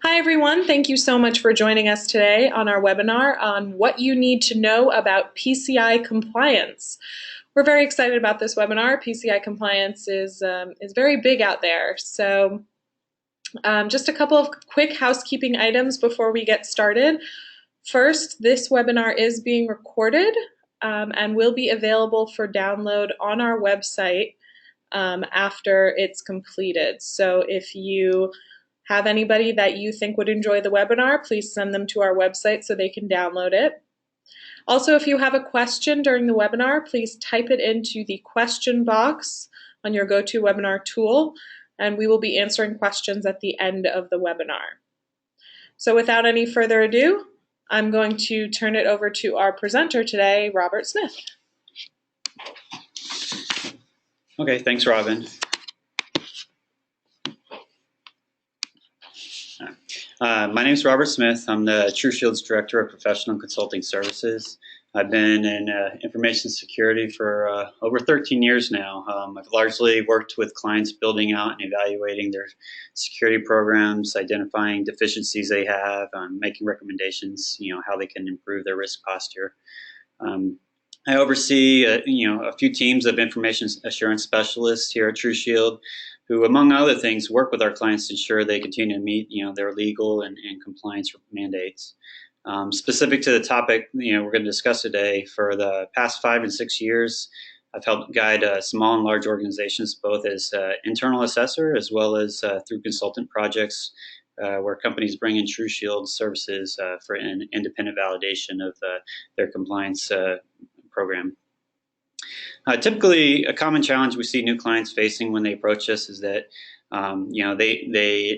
Hi, everyone. Thank you so much for joining us today on our webinar on what you need to know about PCI compliance. We're very excited about this webinar. PCI compliance is very big out there. So just a couple of quick housekeeping items before we get started. First, this webinar is being recorded and will be available for download on our website after it's completed. So if you have anybody that you think would enjoy the webinar, please send them to our website so they can download it. Also, if you have a question during the webinar, please type it into the question box on your GoToWebinar tool, and we will be answering questions at the end of the webinar. So without any further ado, I'm going to turn it over to our presenter today, Robert Smith. Okay, thanks, Robin. My name is Robert Smith. I'm the TruShield's Director of Professional Consulting Services. I've been in information security for over 13 years now. I've largely worked with clients building out and evaluating their security programs, identifying deficiencies they have, making recommendations, how they can improve their risk posture. I oversee, a few teams of information assurance specialists here at TruShield, who, among other things, work with our clients to ensure they continue to meet, their legal and compliance mandates. Specific to the topic, we're going to discuss today, for the past 5 and 6 years, I've helped guide small and large organizations, both as internal assessor as well as through consultant projects, where companies bring in TruShield services for an independent validation of their compliance program. Typically, a common challenge we see new clients facing when they approach us is that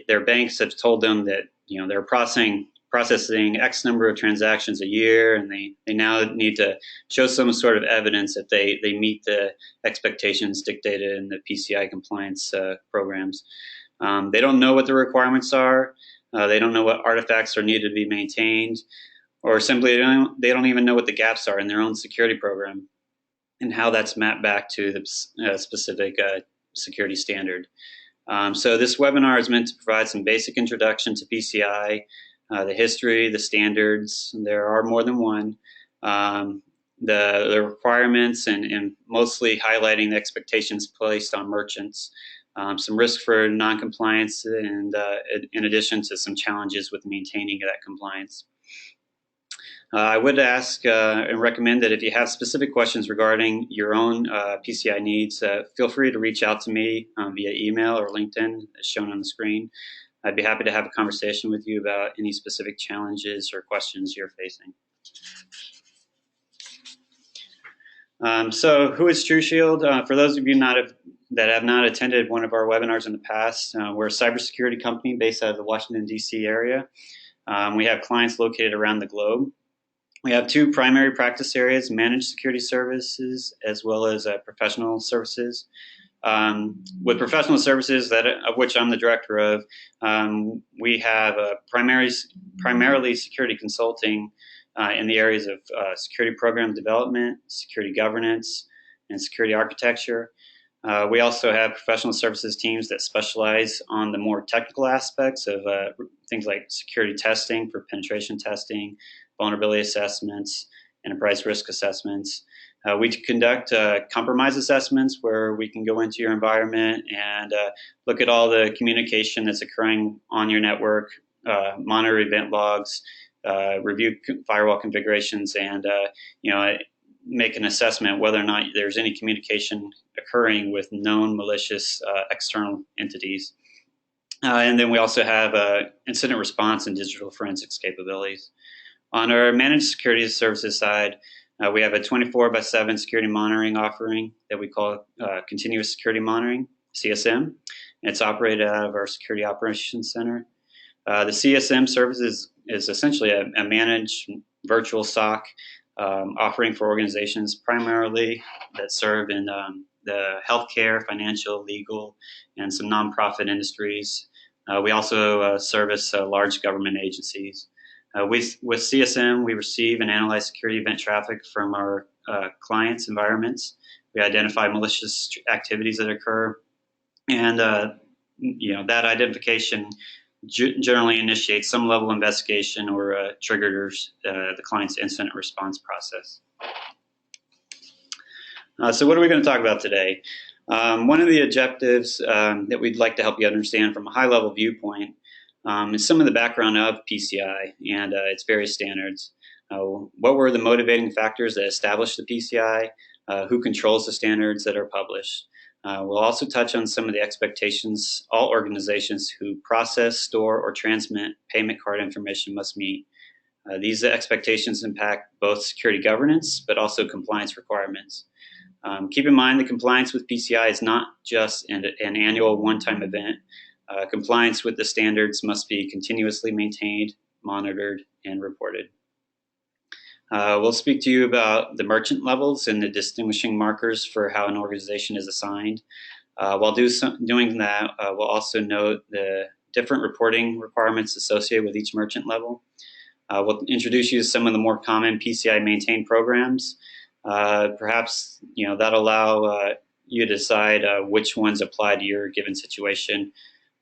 their banks have told them that they're processing X number of transactions a year, and they now need to show some sort of evidence that they meet the expectations dictated in the PCI compliance programs. They don't know what the requirements are. They don't know what artifacts are needed to be maintained, or simply they don't even know what the gaps are in their own security program and how that's mapped back to the specific security standard. So this webinar is meant to provide some basic introduction to PCI, the history, the standards. There are more than one. The requirements, and mostly highlighting the expectations placed on merchants. Some risk for non-compliance, and in addition to some challenges with maintaining that compliance. I would ask and recommend that if you have specific questions regarding your own PCI needs, feel free to reach out to me via email or LinkedIn, as shown on the screen. I'd be happy to have a conversation with you about any specific challenges or questions you're facing. So who is TruShield? For those of you that have not attended one of our webinars in the past, we're a cybersecurity company based out of the Washington, D.C. area. We have clients located around the globe. We have 2 primary practice areas: managed security services as well as professional services. With professional services, of which I'm the director of, we have primarily security consulting in the areas of security program development, security governance, and security architecture. We also have professional services teams that specialize on the more technical aspects of things like security testing for penetration testing, vulnerability assessments, enterprise risk assessments. We conduct compromise assessments, where we can go into your environment and look at all the communication that's occurring on your network, monitor event logs, review firewall configurations, and make an assessment whether or not there's any communication occurring with known malicious external entities. And then we also have incident response and digital forensics capabilities. On our managed security services side, we have a 24/7 security monitoring offering that we call Continuous Security Monitoring, CSM. It's operated out of our Security Operations Center. The CSM service is essentially a managed virtual SOC offering for organizations primarily that serve in the healthcare, financial, legal, and some nonprofit industries. We also service large government agencies. With CSM, we receive and analyze security event traffic from our clients' environments. We identify malicious activities that occur, and that identification generally initiate some level of investigation or triggers the client's incident response process. So what are we going to talk about today? One of the objectives that we'd like to help you understand from a high-level viewpoint is some of the background of PCI and its various standards. What were the motivating factors that established the PCI? Who controls the standards that are published? We'll also touch on some of the expectations all organizations who process, store, or transmit payment card information must meet. These expectations impact both security governance, but also compliance requirements. Keep in mind that compliance with PCI is not just an annual one-time event. Compliance with the standards must be continuously maintained, monitored, and reported. We'll speak to you about the merchant levels and the distinguishing markers for how an organization is assigned. While doing that, we'll also note the different reporting requirements associated with each merchant level. We'll introduce you to some of the more common PCI maintained programs. Perhaps that'll allow you to decide which ones apply to your given situation.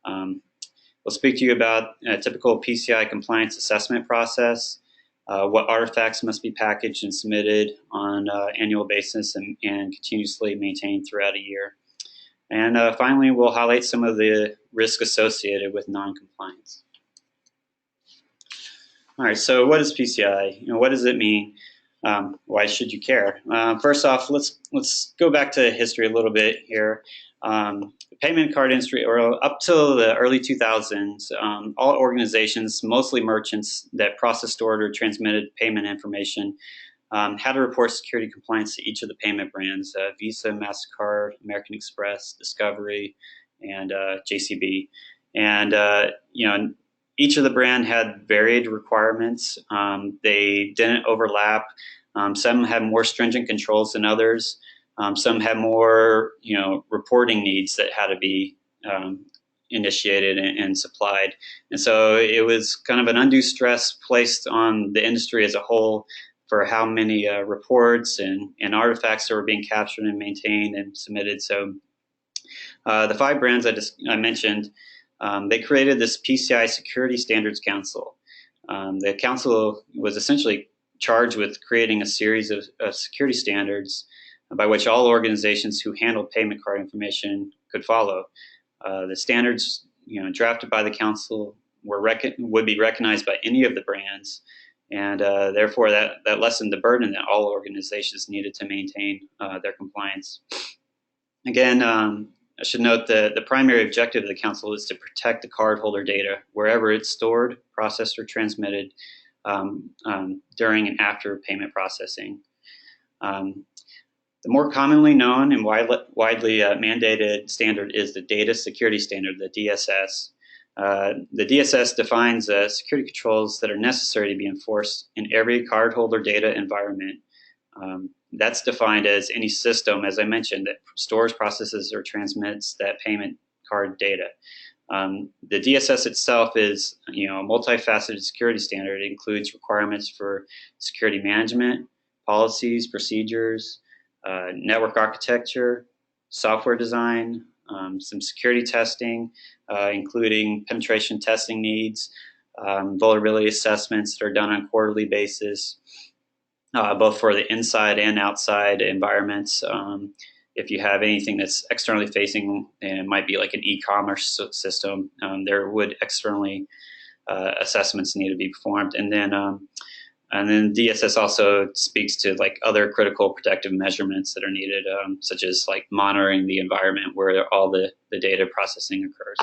We'll speak to you about a typical PCI compliance assessment process, what artifacts must be packaged and submitted on an annual basis and continuously maintained throughout a year. And finally, we'll highlight some of the risks associated with non-compliance. All right, so what is PCI? What does it mean? Why should you care? First off, let's go back to history a little bit here. The payment card industry, or up till the early 2000s, all organizations, mostly merchants that processed, stored, or transmitted payment information, had to report security compliance to each of the payment brands: Visa, MasterCard, American Express, Discovery, and JCB. And each of the brand had varied requirements. They didn't overlap. Some had more stringent controls than others. Some had more, reporting needs that had to be initiated and supplied. And so it was kind of an undue stress placed on the industry as a whole for how many reports and artifacts that were being captured and maintained and submitted. So the 5 brands I mentioned, they created this PCI Security Standards Council. The council was essentially charged with creating a series of security standards by which all organizations who handle payment card information could follow. The standards, drafted by the council would be recognized by any of the brands, and therefore that lessened the burden that all organizations needed to maintain their compliance. Again, I should note that the primary objective of the council is to protect the cardholder data wherever it's stored, processed, or transmitted during and after payment processing. The more commonly known and widely mandated standard is the Data Security Standard, the DSS. The DSS defines security controls that are necessary to be enforced in every cardholder data environment. That's defined as any system, as I mentioned, that stores, processes, or transmits that payment card data. The DSS itself is, a multifaceted security standard. It includes requirements for security management, policies, procedures, network architecture, software design, some security testing, including penetration testing needs, vulnerability assessments that are done on a quarterly basis, both for the inside and outside environments. If you have anything that's externally facing, and it might be like an e-commerce system, there would externally assessments need to be performed. And then DSS also speaks to like other critical protective measurements that are needed, such as like monitoring the environment where all the data processing occurs.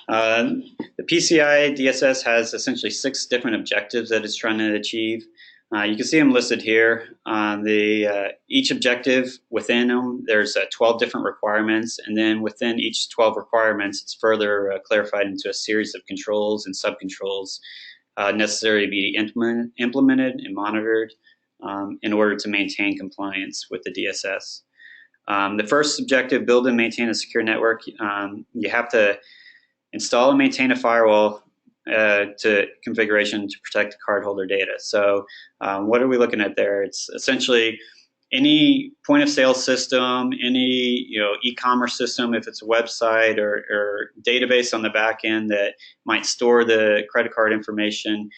The PCI DSS has essentially 6 different objectives that it's trying to achieve. You can see them listed here. Each objective within them, there's 12 different requirements, and then within each 12 requirements, it's further clarified into a series of controls and sub-controls necessary to be implemented and monitored in order to maintain compliance with the DSS. The first objective, build and maintain a secure network. You have to install and maintain a firewall to configuration to protect the cardholder data. So what are we looking at there? It's essentially any point of sale system, any e-commerce system, if it's a website or database on the back end that might store the credit card information,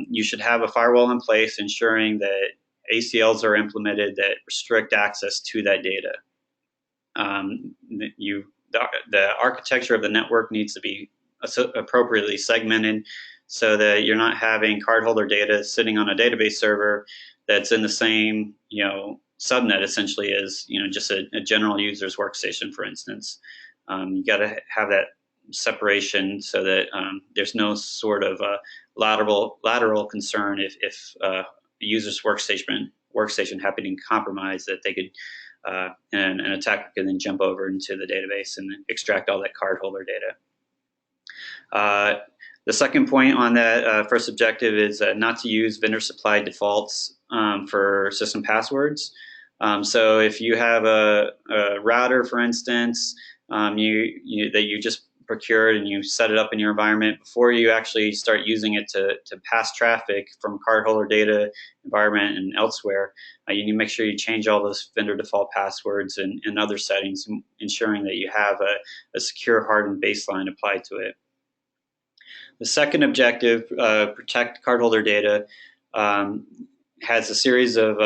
you should have a firewall in place ensuring that ACLs are implemented that restrict access to that data. The architecture of the network needs to be appropriately segmented so that you're not having cardholder data sitting on a database server that's in the same subnet essentially as just a general user's workstation, for instance. You got to have that separation so that there's no sort of lateral concern if a user's workstation happening to compromise, that they could and an attacker can then jump over into the database and extract all that cardholder data. The second point on that first objective is not to use vendor-supplied defaults for system passwords. So if you have a router, for instance, that you just procured and you set it up in your environment, before you actually start using it to pass traffic from cardholder data environment and elsewhere, you need to make sure you change all those vendor default passwords and other settings, ensuring that you have a secure hardened baseline applied to it. The second objective, protect cardholder data, has a series of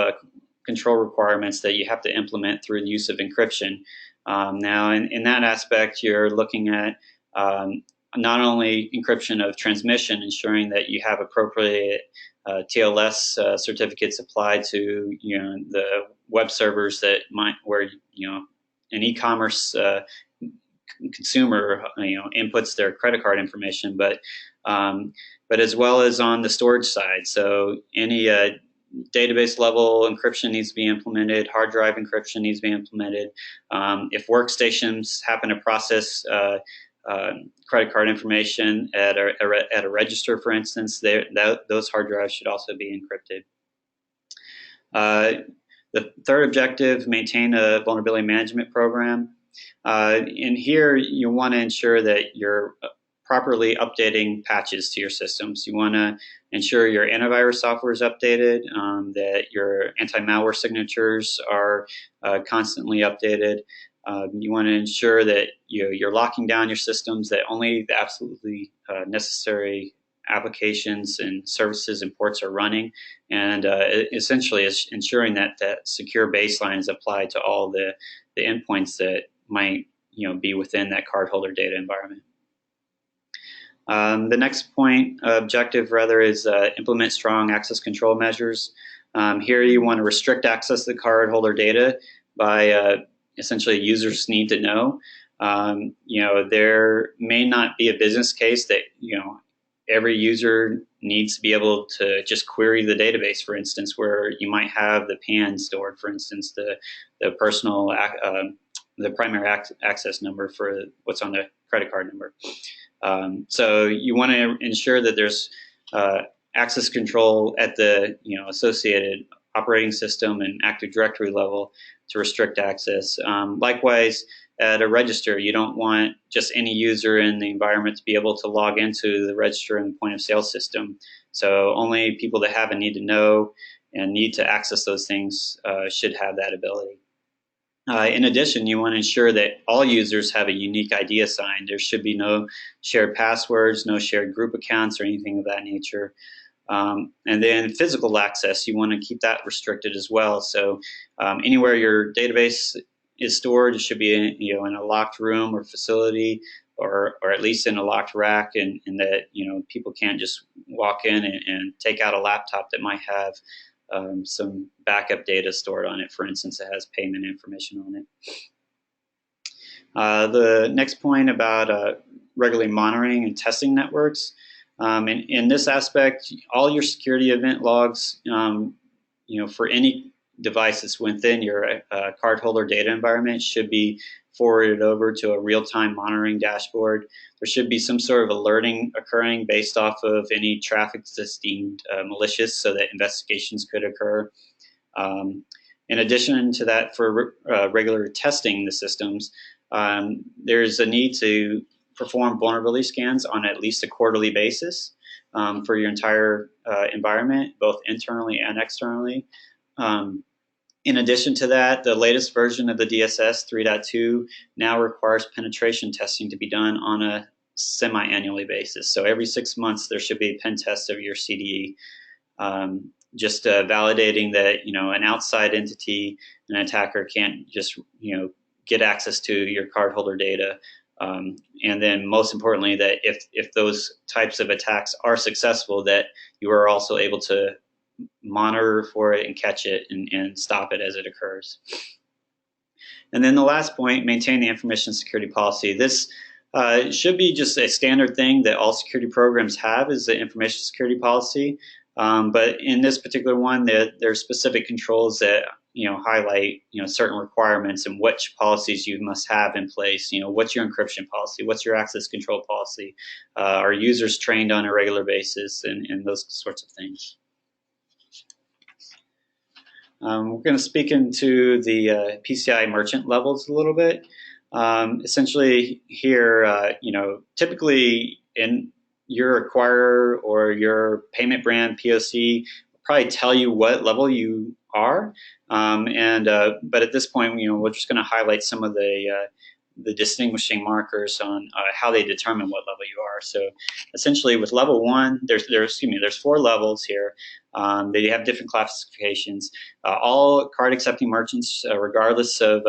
control requirements that you have to implement through the use of encryption. Now, in that aspect, you're looking at not only encryption of transmission, ensuring that you have appropriate TLS certificates applied to the web servers where an e-commerce consumer inputs their credit card information, but as well as on the storage side. So any database level encryption needs to be implemented, hard drive encryption needs to be implemented. If workstations happen to process credit card information at a register, for instance, those hard drives should also be encrypted. The third objective, maintain a vulnerability management program. In here, you want to ensure that you're properly updating patches to your systems. You want to ensure your antivirus software is updated, that your anti-malware signatures are constantly updated. You want to ensure that you're locking down your systems, that only the absolutely necessary applications and services and ports are running, and essentially is ensuring that that secure baseline is applied to all the endpoints that might be within that cardholder data environment. The next objective rather, is implement strong access control measures. Here you want to restrict access to the cardholder data by essentially users need to know. There may not be a business case that every user needs to be able to just query the database, for instance, where you might have the PAN stored, for instance, the personal the primary access number for what's on the credit card number. So you want to ensure that there's access control at the associated operating system and Active Directory level to restrict access. Likewise, at a register, you don't want just any user in the environment to be able to log into the register and the point of sale system. So only people that have a need to know and need to access those things should have that ability. In addition, you want to ensure that all users have a unique ID assigned. There should be no shared passwords, no shared group accounts, or anything of that nature. And then physical access, you want to keep that restricted as well. So anywhere your database is stored, it should be in a locked room or facility, or at least in a locked rack, and that people can't just walk in and take out a laptop that might have some backup data stored on it. For instance, it has payment information on it. The next point about regularly monitoring and testing networks. In this aspect, all your security event logs, for any device that's within your cardholder data environment should be forwarded over to a real-time monitoring dashboard. There should be some sort of alerting occurring based off of any traffic that's deemed malicious, so that investigations could occur. In addition to that, for regular testing the systems, there's a need to perform vulnerability scans on at least a quarterly basis for your entire environment, both internally and externally. In addition to that, the latest version of the DSS 3.2 now requires penetration testing to be done on a semi-annually basis. So every 6 months there should be a pen test of your CDE, just validating that an outside entity, an attacker, can't just get access to your cardholder data. And then most importantly, that if those types of attacks are successful, that you are also able to monitor for it and catch it and stop it as it occurs. And then the last point, maintain the information security policy. This should be just a standard thing that all security programs have, is the information security policy. But in this particular one, there are specific controls that highlight certain requirements and which policies you must have in place. What's your encryption policy? What's your access control policy? Are users trained on a regular basis, and those sorts of things. We're going to speak into the PCI merchant levels a little bit. Essentially here, typically in your acquirer or your payment brand POC will probably tell you what level you are. But at this point, we're just going to highlight some of the distinguishing markers on how they determine what level you are. So essentially with level 1, there's 4 levels here. They have different classifications. All card accepting merchants, regardless of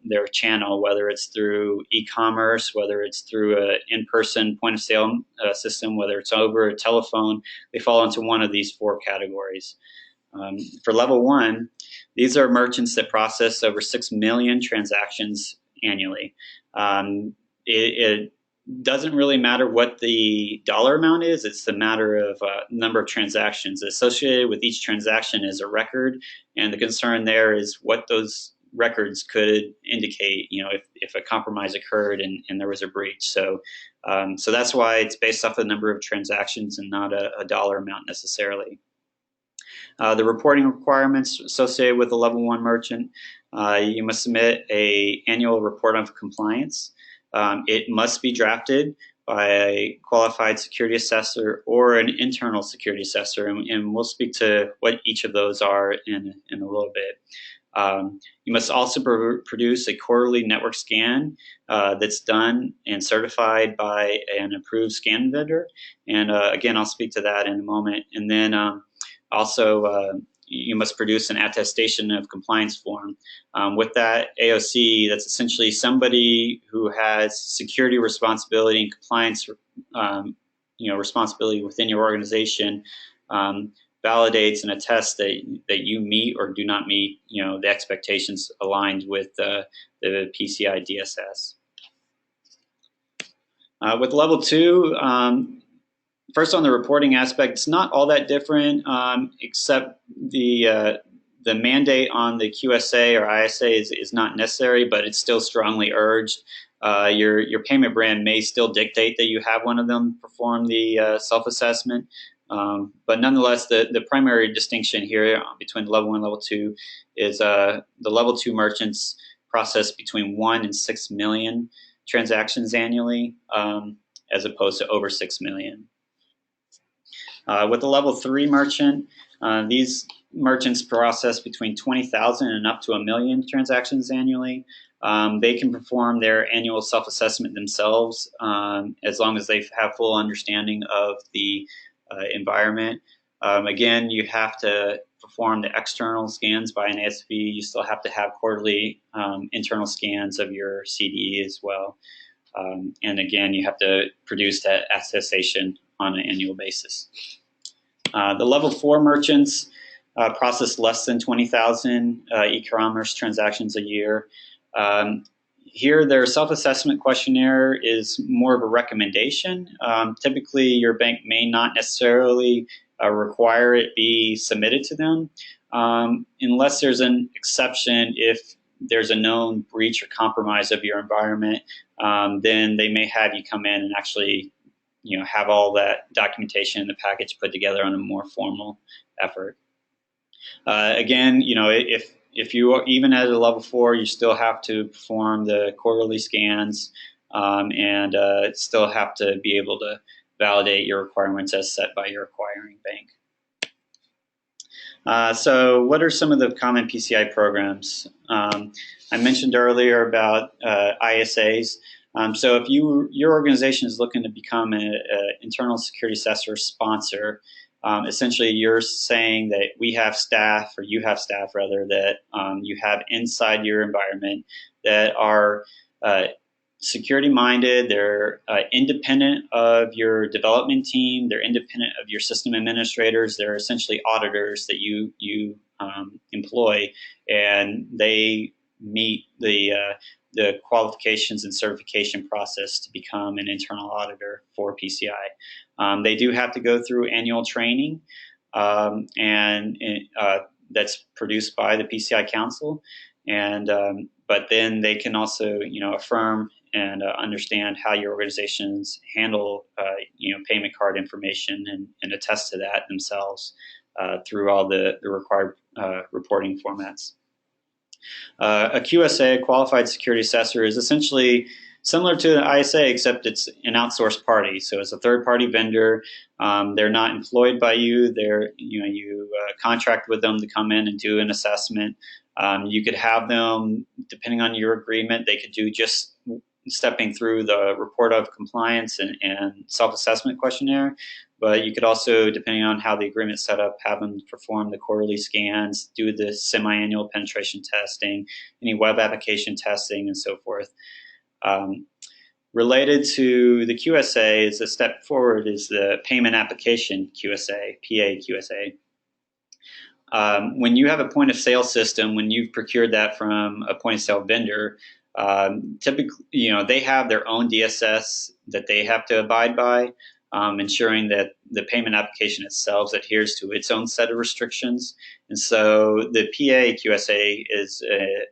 their channel, whether it's through e-commerce, whether it's through an in-person point of sale system, whether it's over a telephone, they fall into one of these 4 categories. For level 1, these are merchants that process over 6 million transactions annually. It doesn't really matter what the dollar amount is. It's the matter of number of transactions. Associated with each transaction is a record, and the concern there is what those records could indicate, if a compromise occurred and there was a breach. So that's why it's based off the number of transactions and not a dollar amount necessarily. The reporting requirements associated with a level 1 merchant: you must submit an annual report of compliance. It must be drafted by a qualified security assessor or an internal security assessor, and we'll speak to what each of those are in a little bit. You must also produce a quarterly network scan that's done and certified by an approved scan vendor, and again, I'll speak to that in a moment. And then also, you must produce an attestation of compliance form. With that AOC, that's essentially somebody who has security responsibility and compliance, responsibility within your organization, validates and attests that you meet or do not meet, the expectations aligned with the PCI DSS. With level 2. First, on the reporting aspect, it's not all that different, except the mandate on the QSA or ISA is not necessary, but it's still strongly urged. Your payment brand may still dictate that you have one of them perform the self-assessment, but nonetheless, the primary distinction here between level 1 and level 2 is the level 2 merchants process between 1 and 6 million transactions annually, as opposed to over 6 million. With the level 3 merchant, these merchants process between 20,000 and up to 1 million transactions annually. They can perform their annual self-assessment themselves, as long as they have full understanding of the environment. Again, you have to perform the external scans by an ASV. You still have to have quarterly internal scans of your CDE as well. And again, you have to produce that attestation on an annual basis. The level 4 merchants process less than 20,000 e-commerce transactions a year. Here, their self-assessment questionnaire is more of a recommendation. Typically, your bank may not necessarily require it be submitted to them, unless there's an exception. If there's a known breach or compromise of your environment, then they may have you come in and actually have all that documentation in the package put together on a more formal effort. Again, if you are even at a level 4, you still have to perform the quarterly scans, and still have to be able to validate your requirements as set by your acquiring bank. So what are some of the common PCI programs? I mentioned earlier about ISAs. So if your organization is looking to become an internal security assessor sponsor, essentially you're saying that we have staff, or you have staff rather, that you have inside your environment that are security minded, they're independent of your development team, they're independent of your system administrators, they're essentially auditors that you employ, and they meet the qualifications and certification process to become an internal auditor for PCI. They do have to go through annual training, and that's produced by the PCI Council, and but then they can also affirm and understand how your organizations handle payment card information, and attest to that themselves through all the required reporting formats. A QSA, a Qualified Security Assessor, is essentially similar to an ISA, except it's an outsourced party. So it's a third-party vendor. They're not employed by you. You contract with them to come in and do an assessment. You could have them, depending on your agreement, they could do just stepping through the report of compliance and self-assessment questionnaire. But you could also, depending on how the agreement's set up, have them perform the quarterly scans, do the semi-annual penetration testing, any web application testing, and so forth. Related to the QSA, is a step forward, is the payment application QSA, PA QSA. When you have a point of sale system, when you've procured that from a point of sale vendor, typically, they have their own DSS that they have to abide by, ensuring that the payment application itself adheres to its own set of restrictions. And so the PA QSA is a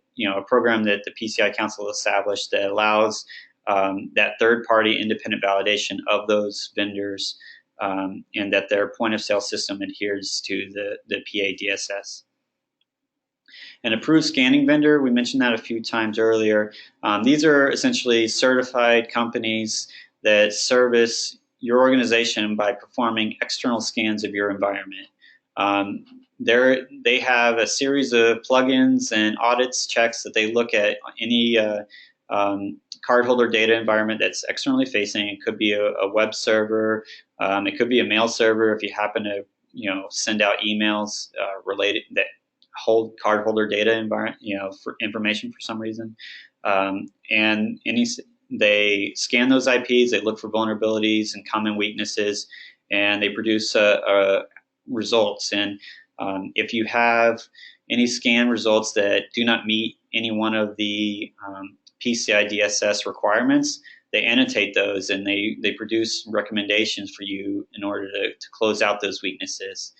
program that the PCI Council established that allows that third-party independent validation of those vendors, and that their point of sale system adheres to the PA DSS. An approved scanning vendor, we mentioned that a few times earlier. These are essentially certified companies that service your organization by performing external scans of your environment. They have a series of plugins and audits checks that they look at any cardholder data environment that's externally facing. It could be a web server, it could be a mail server if you happen to send out emails related that hold cardholder data environment, for information for some reason, and they scan those IPs, they look for vulnerabilities and common weaknesses, and they produce results. And if you have any scan results that do not meet any one of the PCI DSS requirements, they annotate those, and they produce recommendations for you in order to close out those weaknesses.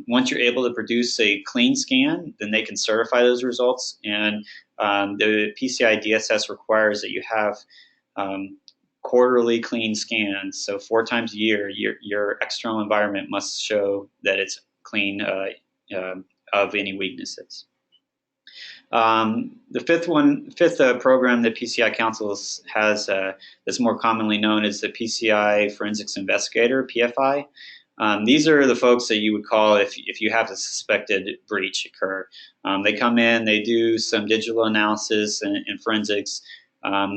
Once you're able to produce a clean scan, then they can certify those results. And the PCI DSS requires that you have quarterly clean scans. So 4 times a year, your external environment must show that it's clean of any weaknesses. The fifth program that PCI Council has that's more commonly known as the PCI Forensics Investigator, PFI. These are the folks that you would call if you have a suspected breach occur. They come in, they do some digital analysis and forensics.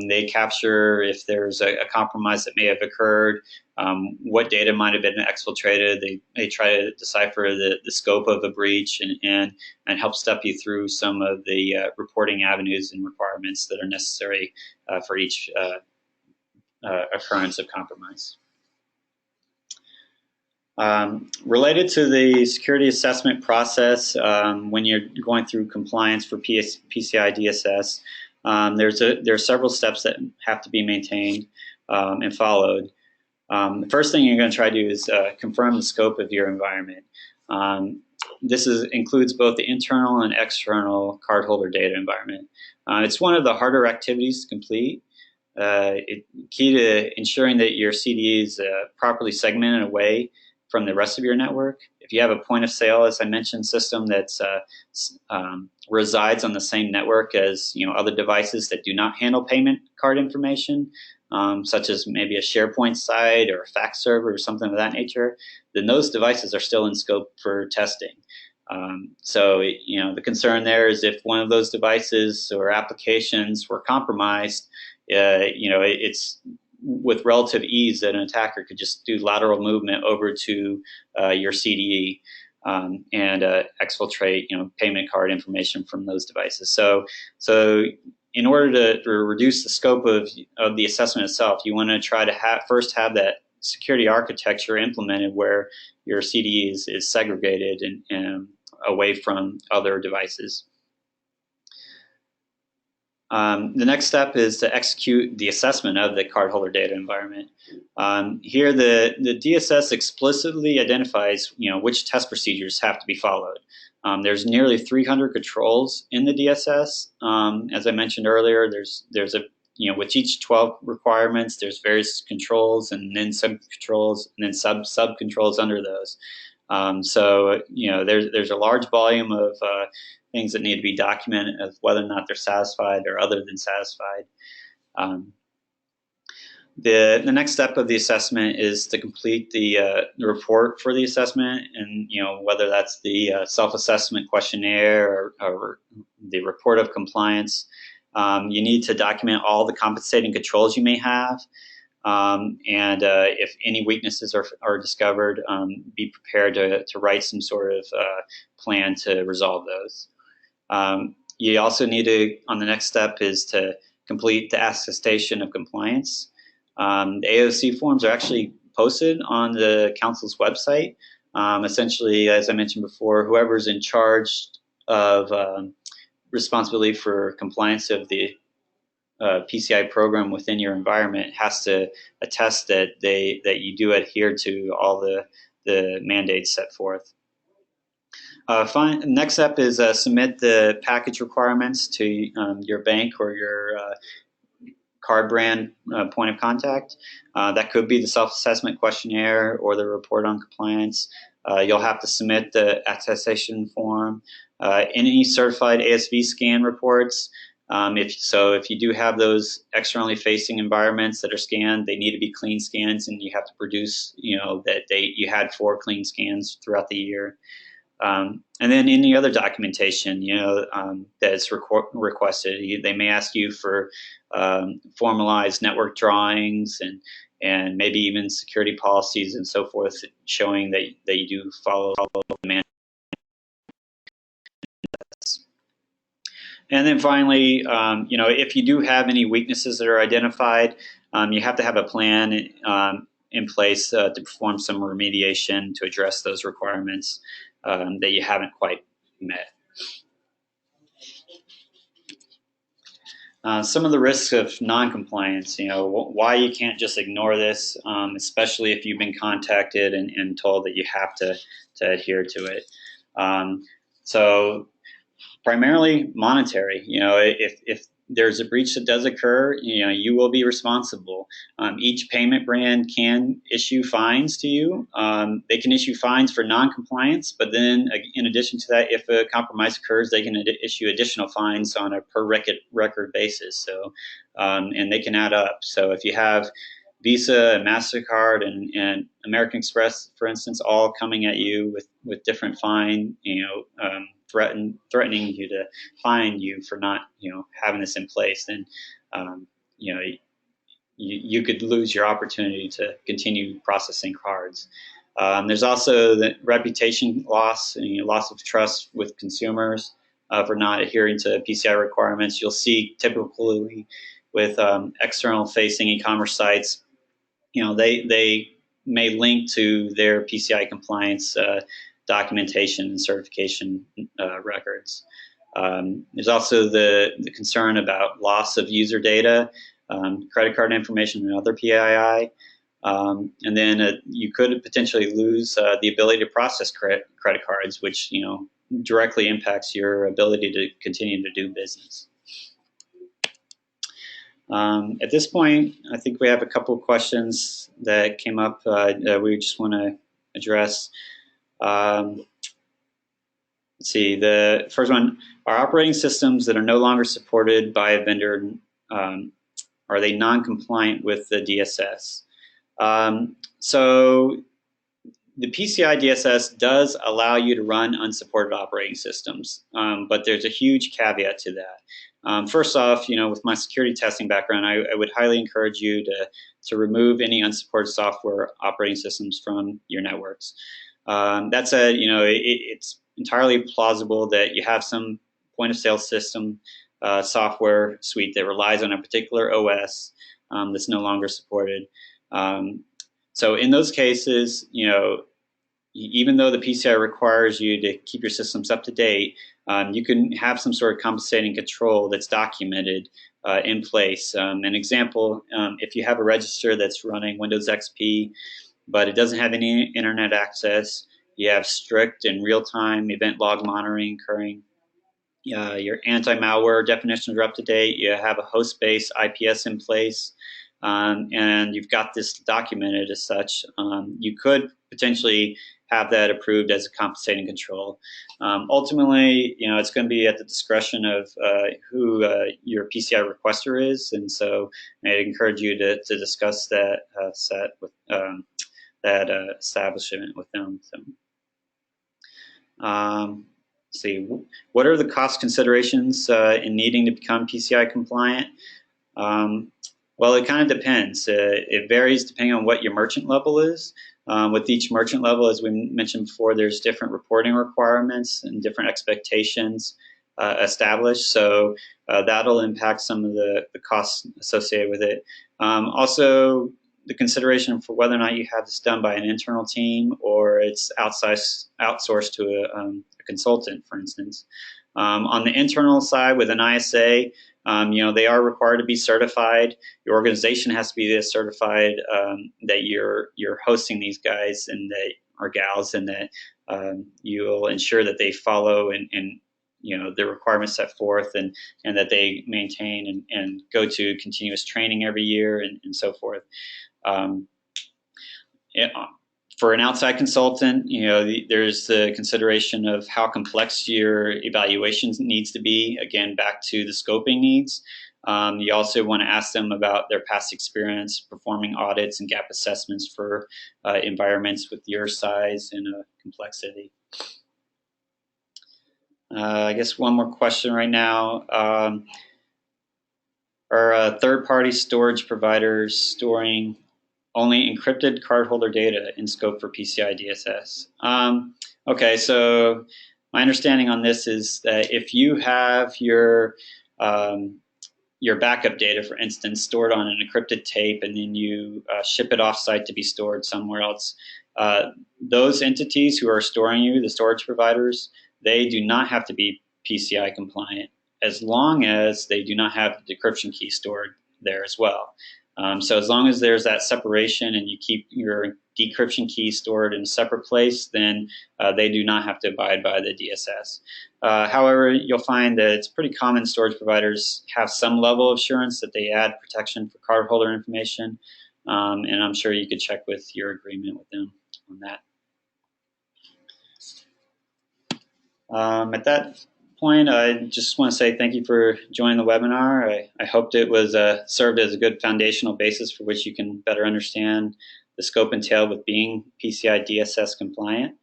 They capture if there's a compromise that may have occurred, what data might have been exfiltrated. They try to decipher the scope of a breach and help step you through some of the reporting avenues and requirements that are necessary for each occurrence of compromise. Related to the security assessment process, when you're going through compliance for PCI DSS, there are several steps that have to be maintained and followed. The first thing you're going to try to do is confirm the scope of your environment. This includes both the internal and external cardholder data environment. It's one of the harder activities to complete. Key to ensuring that your CD is properly segmented away from the rest of your network. If you have a point of sale, as I mentioned, system that's resides on the same network as other devices that do not handle payment card information, such as maybe a SharePoint site or a fax server or something of that nature, then those devices are still in scope for testing. So, the concern there is if one of those devices or applications were compromised, it's with relative ease that an attacker could just do lateral movement over to your CDE and exfiltrate, payment card information from those devices. So in order to reduce the scope of the assessment itself, you want to try to first have that security architecture implemented where your CDE is segregated and away from other devices. The next step is to execute the assessment of the cardholder data environment. Here, the DSS explicitly identifies, which test procedures have to be followed. There's nearly 300 controls in the DSS. As I mentioned earlier, there's a with each 12 requirements, there's various controls and then sub-controls and then sub-controls under those. So there's a large volume of things that need to be documented of whether or not they're satisfied or other than satisfied. The next step of the assessment is to complete the report for the assessment, and whether that's the self-assessment questionnaire or the report of compliance. You need to document all the compensating controls you may have. And if any weaknesses are discovered, be prepared to write some sort of plan to resolve those. You also need to, on the next step, is to complete the attestation of compliance. The AOC forms are actually posted on the council's website. Essentially, as I mentioned before, whoever's in charge of responsibility for compliance of the PCI program within your environment has to attest that you do adhere to all the mandates set forth. Next step is submit the package requirements to your bank or your card brand point of contact. That could be the self-assessment questionnaire or the report on compliance. You'll have to submit the attestation form, any certified ASV scan reports. If you do have those externally facing environments that are scanned, they need to be clean scans, and you have to produce, that you had 4 clean scans throughout the year. And then any other documentation, that's requested. They may ask you for formalized network drawings and maybe even security policies and so forth, showing that you do follow the mandates. And then finally, if you do have any weaknesses that are identified, you have to have a plan in place to perform some remediation to address those requirements that you haven't quite met. Some of the risks of non-compliance, why you can't just ignore this, especially if you've been contacted and told that you have to adhere to it. So primarily monetary, if there's a breach that does occur, you will be responsible. Each payment brand can issue fines to you. They can issue fines for non-compliance, but then in addition to that, if a compromise occurs, they can issue additional fines on a per record basis. So, and they can add up. So if you have Visa and MasterCard and American Express, for instance, all coming at you with different fine, threatening you to fine you for not, having this in place, then, you could lose your opportunity to continue processing cards. There's also the reputation loss, loss of trust with consumers for not adhering to PCI requirements. You'll see typically with external facing e-commerce sites, they may link to their PCI compliance documentation and certification records. There's also the concern about loss of user data, credit card information, and other PII. And then you could potentially lose the ability to process credit cards, which directly impacts your ability to continue to do business. At this point, I think we have a couple of questions that came up that we just want to address. Let's see, the first one, are operating systems that are no longer supported by a vendor, are they non-compliant with the DSS? So the PCI DSS does allow you to run unsupported operating systems, but there's a huge caveat to that. First off, with my security testing background, I would highly encourage you to remove any unsupported software operating systems from your networks. That said, it's entirely plausible that you have some point of sale system software suite that relies on a particular OS that's no longer supported. So in those cases, even though the PCI requires you to keep your systems up to date, you can have some sort of compensating control that's documented in place. An example, if you have a register that's running Windows XP, but it doesn't have any internet access, you have strict and real-time event log monitoring occurring, your anti-malware definitions are up to date, you have a host-based IPS in place, and you've got this documented as such, you could potentially have that approved as a compensating control. Ultimately, it's going to be at the discretion of who your PCI requester is, and so I'd encourage you to discuss that set with that establishment with them. So, see, what are the cost considerations in needing to become PCI compliant? Well, it kind of depends. It varies depending on what your merchant level is. With each merchant level, as we mentioned before, there's different reporting requirements and different expectations established. So that'll impact some of the costs associated with it. Also, the consideration for whether or not you have this done by an internal team or it's outsourced to a consultant, for instance. On the internal side, with an ISA, they are required to be certified. Your organization has to be certified that you're hosting these guys and that or gals, and that you'll ensure that they follow and the requirements set forth, and that they maintain and go to continuous training every year and so forth. For an outside consultant, there's the consideration of how complex your evaluation needs to be. Again, back to the scoping needs. You also want to ask them about their past experience performing audits and gap assessments for environments with your size and complexity. I guess one more question right now. Are third-party storage providers storing only encrypted cardholder data in scope for PCI DSS? Okay, so my understanding on this is that if you have your backup data, for instance, stored on an encrypted tape, and then you ship it off-site to be stored somewhere else, those entities who are storing you, the storage providers, they do not have to be PCI compliant as long as they do not have the decryption key stored there as well. So as long as there's that separation and you keep your decryption key stored in a separate place, then they do not have to abide by the DSS. However, you'll find that it's pretty common storage providers have some level of assurance that they add protection for cardholder information, and I'm sure you could check with your agreement with them on that. At that point, I just want to say thank you for joining the webinar. I hoped it was served as a good foundational basis for which you can better understand the scope entailed with being PCI DSS compliant.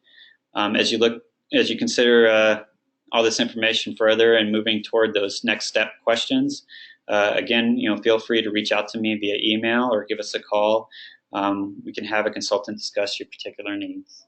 As you consider all this information further and moving toward those next step questions, again, feel free to reach out to me via email or give us a call. We can have a consultant discuss your particular needs.